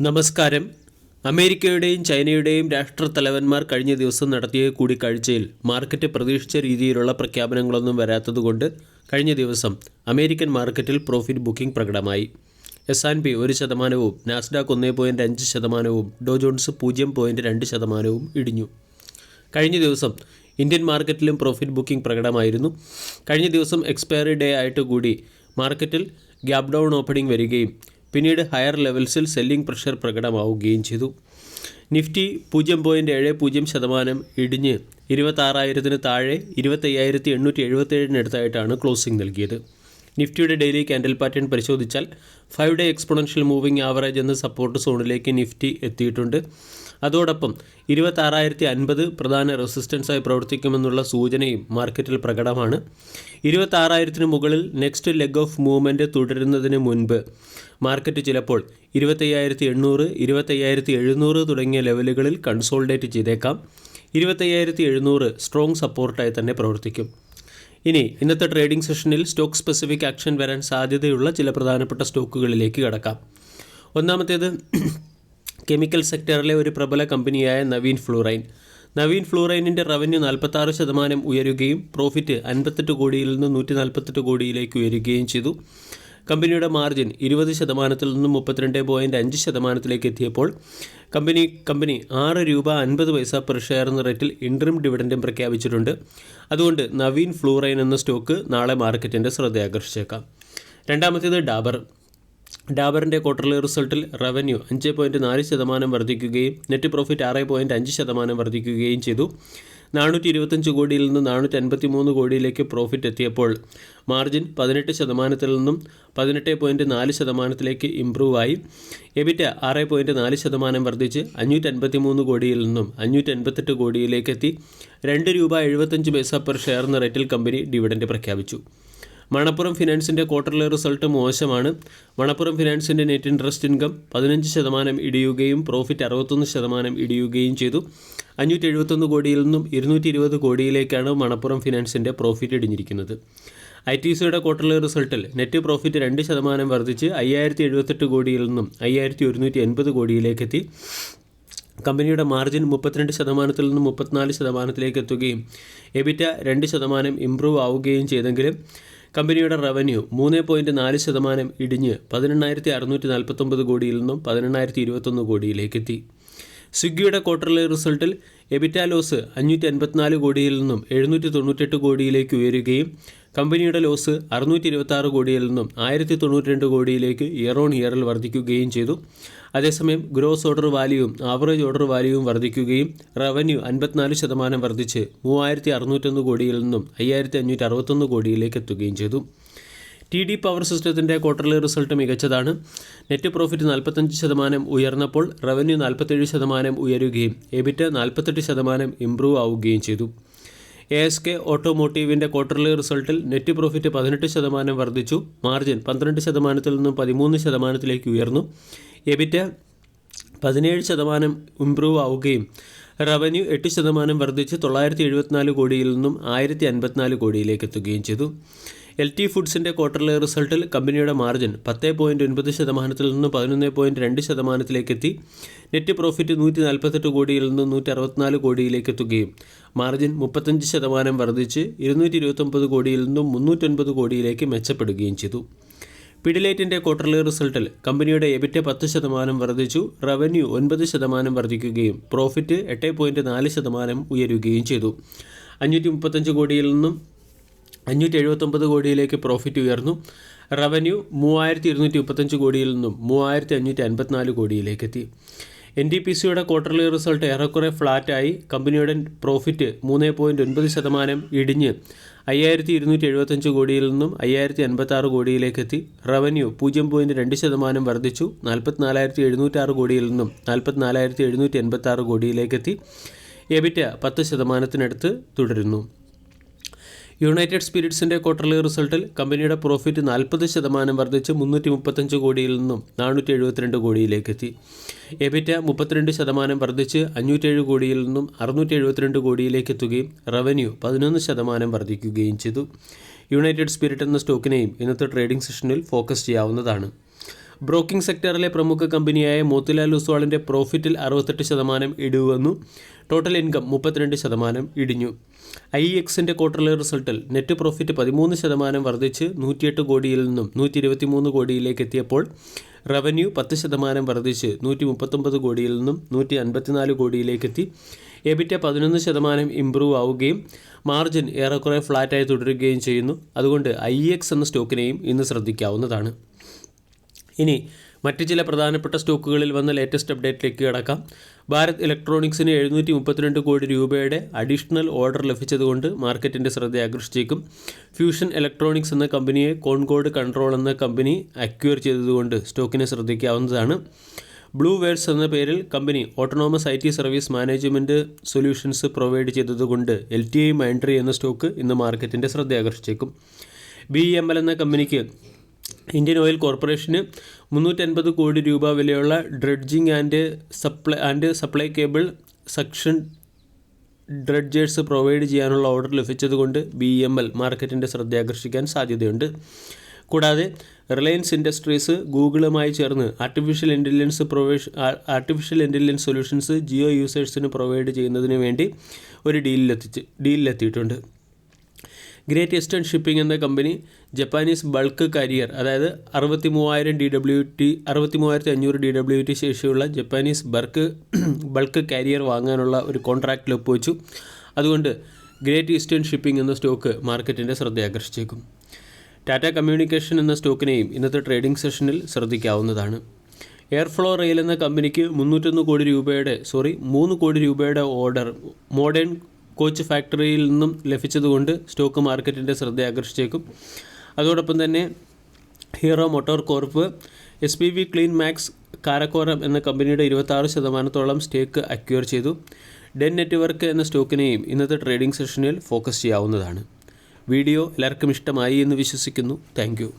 നമസ്കാരം. അമേരിക്കയുടെയും ചൈനയുടെയും രാഷ്ട്രത്തലവന്മാർ കഴിഞ്ഞ ദിവസം നടത്തിയ കൂടിക്കാഴ്ചയിൽ മാർക്കറ്റ് പ്രതീക്ഷിച്ച രീതിയിലുള്ള പ്രഖ്യാപനങ്ങളൊന്നും വരാത്തതുകൊണ്ട് കഴിഞ്ഞ ദിവസം അമേരിക്കൻ മാർക്കറ്റിൽ പ്രോഫിറ്റ് ബുക്കിംഗ് പ്രകടമായി. S&P 1%, നാസ്ഡാക്ക് 1.5%, ഡോ ജോൺസ് 0.2% ഇടിഞ്ഞു. കഴിഞ്ഞ ദിവസം ഇന്ത്യൻ മാർക്കറ്റിലും പ്രോഫിറ്റ് ബുക്കിംഗ് പ്രകടമായിരുന്നു. കഴിഞ്ഞ ദിവസം എക്സ്പയറി ഡേ ആയിട്ട് കൂടി മാർക്കറ്റിൽ ഗ്യാപ് ഡൗൺ ഓപ്പണിംഗ് വരികയും പിന്നീട് ഹയർ ലെവൽസിൽ സെല്ലിംഗ് പ്രഷർ പ്രകടമാവുകയും ചെയ്തു. നിഫ്റ്റി 0.70% ഇടിഞ്ഞ് 26,000 താഴെ 25,877 ക്ലോസിംഗ് നൽകിയത്. നിഫ്റ്റിയുടെ ഡെയിലി ക്യാൻഡിൽ പാറ്റേൺ പരിശോധിച്ചാൽ 5 ഡേ എക്സ്പോണൻഷ്യൽ മൂവിംഗ് ആവറേജ് എന്ന സപ്പോർട്ട് സോണിലേക്ക് നിഫ്റ്റി എത്തിയിട്ടുണ്ട്. അതോടൊപ്പം 26,050 പ്രധാന റെസിസ്റ്റൻസായി പ്രവർത്തിക്കുമെന്നുള്ള സൂചനയും മാർക്കറ്റിൽ പ്രകടമാണ്. 26,000 മുകളിൽ നെക്സ്റ്റ് ലെഗ് ഓഫ് മൂവ്മെൻറ്റ് തുടരുന്നതിന് മുൻപ് മാർക്കറ്റ് ചിലപ്പോൾ 25,800, 25,700 തുടങ്ങിയ ലെവലുകളിൽ കൺസോൾഡേറ്റ് ചെയ്തേക്കാം. 25,700 സ്ട്രോങ് സപ്പോർട്ടായി തന്നെ പ്രവർത്തിക്കും. ഇനി ഇന്നത്തെ ട്രേഡിംഗ് സെഷനിൽ സ്റ്റോക്ക് സ്പെസിഫിക് ആക്ഷൻ വരാൻ സാധ്യതയുള്ള ചില പ്രധാനപ്പെട്ട സ്റ്റോക്കുകളിലേക്ക് കടക്കാം. ഒന്നാമത്തേത് കെമിക്കൽ സെക്ടറിലെ ഒരു പ്രബല കമ്പനിയായ നവീൻ ഫ്ലൂറൈൻ. നവീൻ ഫ്ലൂറൈനിൻ്റെ റവന്യൂ 46% ഉയരുകയും പ്രോഫിറ്റ് 58 കോടിയിൽ നിന്ന് 148 കോടിയിലേക്ക് ഉയരുകയും ചെയ്തു. കമ്പനിയുടെ മാർജിൻ 20% നിന്നും 32.5% എത്തിയപ്പോൾ കമ്പനി ₹6.50 പെർ ഷെയർ എന്ന റേറ്റിൽ ഇൻട്രിം ഡിവിഡൻഡും പ്രഖ്യാപിച്ചിട്ടുണ്ട്. അതുകൊണ്ട് നവീൻ ഫ്ലൂറൈൻ എന്ന സ്റ്റോക്ക് നാളെ മാർക്കറ്റിൻ്റെ ശ്രദ്ധയാകർഷിച്ചേക്കാം. രണ്ടാമത്തേത് ഡാബറിൻ്റെ ക്വാർട്ടർലി റിസൾട്ടിൽ റവന്യൂ 5.4% വർദ്ധിക്കുകയും നെറ്റ് പ്രോഫിറ്റ് 6.5% വർദ്ധിക്കുകയും ചെയ്തു. 425 കോടിയിൽ നിന്ന് 453 കോടിയിലേക്ക് പ്രോഫിറ്റ് എത്തിയപ്പോൾ മാർജിൻ 18% നിന്നും 18.4% ഇംപ്രൂവ് ആയി. എബിറ്റ 6.4% വർദ്ധിച്ച് 553 കോടിയിൽ നിന്നും 588 കോടിയിലേക്ക് എത്തി. ₹2.75 പെർ ഷെയർ എന്ന റേറ്റിൽ കമ്പനി ഡിവിഡൻഡ് പ്രഖ്യാപിച്ചു. Manappuram ഫിനാൻസിൻ്റെ quarterly result Manappuram. മണപ്പുറം ഫിനാൻസിൻ്റെ നെറ്റ് ഇൻട്രസ്റ്റ് ഇൻകം 15% ഇടിയുകയും പ്രോഫിറ്റ് 61% ഇടിയുകയും ചെയ്തു. 571 കോടിയിൽ നിന്നും 220 കോടിയിലേക്കാണ് മണപ്പുറം ഫിനാൻസിൻ്റെ പ്രോഫിറ്റ് ഇടിഞ്ഞിരിക്കുന്നത്. ITCയുടെ ക്വാർട്ടർലി റിസൾട്ടിൽ നെറ്റ് പ്രോഫിറ്റ് 2% വർദ്ധിച്ച് 5,078 കോടിയിൽ നിന്നും 5,180 കോടിയിലേക്കെത്തി. കമ്പനിയുടെ മാർജിൻ 32% നിന്നും 34% എത്തുകയും എബിറ്റ 2% ഇംപ്രൂവ് ആവുകയും ചെയ്തെങ്കിലും കമ്പനിയുടെ റവന്യൂ 3.4% ഇടിഞ്ഞ് 18,649 കോടിയിൽ നിന്നും 18,021 കോടിയിലേക്കെത്തി. സ്വിഗ്ഗിയുടെ ക്വാർട്ടർലി റിസൾട്ടിൽ എബിറ്റ ലോസ് 584 കോടിയിൽ നിന്നും 798 കോടിയിലേക്ക് ഉയരുകയും കമ്പനിയുടെ ലോസ് 626 കോടിയിൽ നിന്നും 1,092 കോടിയിലേക്ക് ഇയർ ഓൺ ഇയറിൽ വർദ്ധിക്കുകയും ചെയ്തു. അതേസമയം ഗ്രോസ് ഓർഡർ വാല്യൂവും ആവറേജ് ഓർഡർ വാല്യൂവും വർദ്ധിക്കുകയും റവന്യൂ 54% വർദ്ധിച്ച് 3,601 കോടിയിൽ നിന്നും 5,561 കോടിയിലേക്ക് എത്തുകയും ചെയ്തു. TD പവർ സിസ്റ്റത്തിൻ്റെ ക്വാർട്ടർലി റിസൾട്ട് മികച്ചതാണ്. നെറ്റ് പ്രോഫിറ്റ് 45% ഉയർന്നപ്പോൾ റവന്യൂ 47% ഉയരുകയും എബിറ്റ 48% ഇംപ്രൂവ് ആവുകയും ചെയ്തു. ASK ഓട്ടോമോട്ടീവിൻ്റെ ക്വാർട്ടർലി റിസൾട്ടിൽ നെറ്റ് പ്രോഫിറ്റ് 18% വർദ്ധിച്ചു. മാർജിൻ 12% നിന്നും 13% ഉയർന്നു. എബിറ്റ 17% ഇംപ്രൂവ് ആവുകയും റവന്യൂ 8% വർദ്ധിച്ച് 974 കോടിയിൽ നിന്നും 1,054 കോടിയിലേക്ക് എത്തുകയും ചെയ്തു. LT ഫുഡ്സിൻ്റെ ക്വാർട്ടർലി റിസൾട്ടിൽ കമ്പനിയുടെ മാർജിൻ 10.9% നിന്നും 11.2% എത്തി. നെറ്റ് പ്രോഫിറ്റ് 148 കോടിയിൽ നിന്നും 164 കോടിയിലേക്ക് എത്തുകയും മാർജിൻ 35% വർദ്ധിച്ച് 229 കോടിയിൽ നിന്നും 309 കോടിയിലേക്ക് മെച്ചപ്പെടുകയും ചെയ്തു. പിഡിലൈറ്റിൻ്റെ ക്വാർട്ടർലി റിസൾട്ടിൽ കമ്പനിയുടെ എബിറ്റ 10% വർദ്ധിച്ചു. റവന്യൂ 9% വർദ്ധിക്കുകയും പ്രോഫിറ്റ് 8.4% ഉയരുകയും ചെയ്തു. 535 കോടിയിൽ നിന്നും 579 കോടിയിലേക്ക് പ്രോഫിറ്റ് ഉയർന്നു. റവന്യൂ 3,235 കോടിയിൽ നിന്നും 3,554 കോടിയിലേക്കെത്തി. NTPCയുടെ ക്വാർട്ടർലി റിസൾട്ട് ഏറെക്കുറെ ഫ്ലാറ്റായി. കമ്പനിയുടെ പ്രോഫിറ്റ് 3.9% ഇടിഞ്ഞ് 5,275 കോടിയിൽ നിന്നും 5,056 കോടിയിലേക്കെത്തി. റവന്യൂ 0.2% വർദ്ധിച്ചു 44,706 കോടിയിൽ നിന്നും 44,786 കോടിയിലേക്കെത്തി. എബിറ്റ 10%-നടുത്ത് തുടരുന്നു. യുണൈറ്റഡ് സ്പിരിറ്റ്സിൻ്റെ ക്വാർട്ടർലി റിസൾട്ടിൽ കമ്പനിയുടെ പ്രോഫിറ്റ് 40% വർദ്ധിച്ച് 335 കോടിയിൽ നിന്നും 472 കോടിയിലേക്കെത്തി. എബിറ്റ 32% വർദ്ധിച്ച് 507 കോടിയിൽ നിന്നും 672 കോടിയിലേക്ക് എത്തുകയും റവന്യൂ 11% വർദ്ധിക്കുകയും ചെയ്തു. യുണൈറ്റഡ് സ്പിരിറ്റ് എന്ന സ്റ്റോക്കിനെയും ഇന്നത്തെ ട്രേഡിംഗ് സെഷനിൽ ഫോക്കസ് ചെയ്യാവുന്നതാണ്. ബ്രോക്കിംഗ് സെക്ടറിലെ പ്രമുഖ കമ്പനിയായ മോത്തിലാൽ ഒസ്വാളിൻ്റെ പ്രോഫിറ്റിൽ 68% ഇടിവ് വന്നു. ടോട്ടൽ ഇൻകം 32% ഇടിഞ്ഞു. IEXൻ്റെ ക്വാർട്ടർലി റിസൾട്ടിൽ നെറ്റ് പ്രോഫിറ്റ് 13% വർദ്ധിച്ച് 108 കോടിയിൽ നിന്നും 123 കോടിയിലേക്ക് എത്തിയപ്പോൾ റവന്യൂ 10% വർദ്ധിച്ച് 139 കോടിയിൽ നിന്നും 154 കോടിയിലേക്കെത്തി. എബിറ്റ 11% ഇംപ്രൂവ് ആവുകയും മാർജിൻ ഏറെക്കുറെ ഫ്ലാറ്റായി തുടരുകയും ചെയ്യുന്നു. അതുകൊണ്ട് IEX എന്ന സ്റ്റോക്കിനെയും ഇന്ന് ശ്രദ്ധിക്കാവുന്നതാണ്. ഇനി മറ്റ് ചില പ്രധാനപ്പെട്ട സ്റ്റോക്കുകളിൽ വന്ന ലേറ്റസ്റ്റ് അപ്ഡേറ്റിലേക്ക് കിടക്കാം. ഭാരത് ഇലക്ട്രോണിക്സിന് 732 കോടി രൂപയുടെ അഡീഷണൽ ഓർഡർ ലഭിച്ചതുകൊണ്ട് മാർക്കറ്റിൻ്റെ ശ്രദ്ധ ആകർഷിച്ചേക്കും. ഫ്യൂഷൻ ഇലക്ട്രോണിക്സ് എന്ന കമ്പനിയെ കോൺകോഡ് കൺട്രോൾ എന്ന കമ്പനി അക്വയർ ചെയ്തതുകൊണ്ട് സ്റ്റോക്കിനെ ശ്രദ്ധിക്കാവുന്നതാണ്. ബ്ലൂ വേർഡ്സ് എന്ന പേരിൽ company autonomous IT service management solutions provide ചെയ്തതുകൊണ്ട് LTI മൈൻഡ്രി എന്ന സ്റ്റോക്ക് ഇന്ന് മാർക്കറ്റിൻ്റെ ശ്രദ്ധ ആകർഷിച്ചേക്കും. BEML എന്ന കമ്പനിക്ക് ഇന്ത്യൻ ഓയിൽ കോർപ്പറേഷന് 350 കോടി രൂപ വിലയുള്ള dredging and supply cable suction dredgers provide ചെയ്യാനുള്ള ഓർഡർ ലഭിച്ചതുകൊണ്ട് BEML മാർക്കറ്റിൻ്റെ ശ്രദ്ധ ആകർഷിക്കാൻ സാധ്യതയുണ്ട്. കൂടാതെ റിലയൻസ് ഇൻഡസ്ട്രീസ് ഗൂഗിളുമായി ചേർന്ന് ആർട്ടിഫിഷ്യൽ ഇൻ്റലിജൻസ് സൊല്യൂഷൻസ് ജിയോ യൂസേഴ്സിന് പ്രൊവൈഡ് ചെയ്യുന്നതിന് വേണ്ടി ഒരു ഡീലിലെത്തിയിട്ടുണ്ട്. ഗ്രേറ്റ് ഈസ്റ്റേൺ ഷിപ്പിംഗ് എന്ന കമ്പനി ജപ്പാനീസ് ബൾക്ക് കാരിയർ, അതായത് 63,500 DWT ശേഷിയുള്ള ജപ്പാനീസ് ബൾക്ക് കാരിയർ വാങ്ങാനുള്ള ഒരു കോൺട്രാക്റ്റിൽ ഒപ്പുവെച്ചു. അതുകൊണ്ട് ഗ്രേറ്റ് ഈസ്റ്റേൺ ഷിപ്പിംഗ് എന്ന സ്റ്റോക്ക് മാർക്കറ്റിൻ്റെ ശ്രദ്ധ ആകർഷിച്ചേക്കും. ടാറ്റ കമ്മ്യൂണിക്കേഷൻ എന്ന സ്റ്റോക്കിനെയും ഇന്നത്തെ ട്രേഡിംഗ് സെഷനിൽ ശ്രദ്ധിക്കാവുന്നതാണ്. എയർഫ്ലോ റെയിൽ എന്ന കമ്പനിക്ക് 3 കോടി രൂപയുടെ ഓർഡർ മോഡേൺ കോച്ച് ഫാക്ടറിയിൽ നിന്നും ലഭിച്ചതുകൊണ്ട് സ്റ്റോക്ക് മാർക്കറ്റിൻ്റെ ശ്രദ്ധ ആകർഷിച്ചേക്കും. അതോടൊപ്പം തന്നെ Hero MotoCorp SPV Clean Max Karakoram എന്ന കമ്പനിയുടെ 26% സ്റ്റേക്ക് അക്വയർ ചെയ്തു. ഡെൻ നെറ്റ്വർക്ക് എന്ന സ്റ്റോക്കിനെയും ഇന്നത്തെ ട്രേഡിംഗ് സെഷനിൽ ഫോക്കസ് ചെയ്യാവുന്നതാണ്. വീഡിയോ എല്ലാവർക്കും ഇഷ്ടമായി എന്ന് വിശ്വസിക്കുന്നു. Thank you.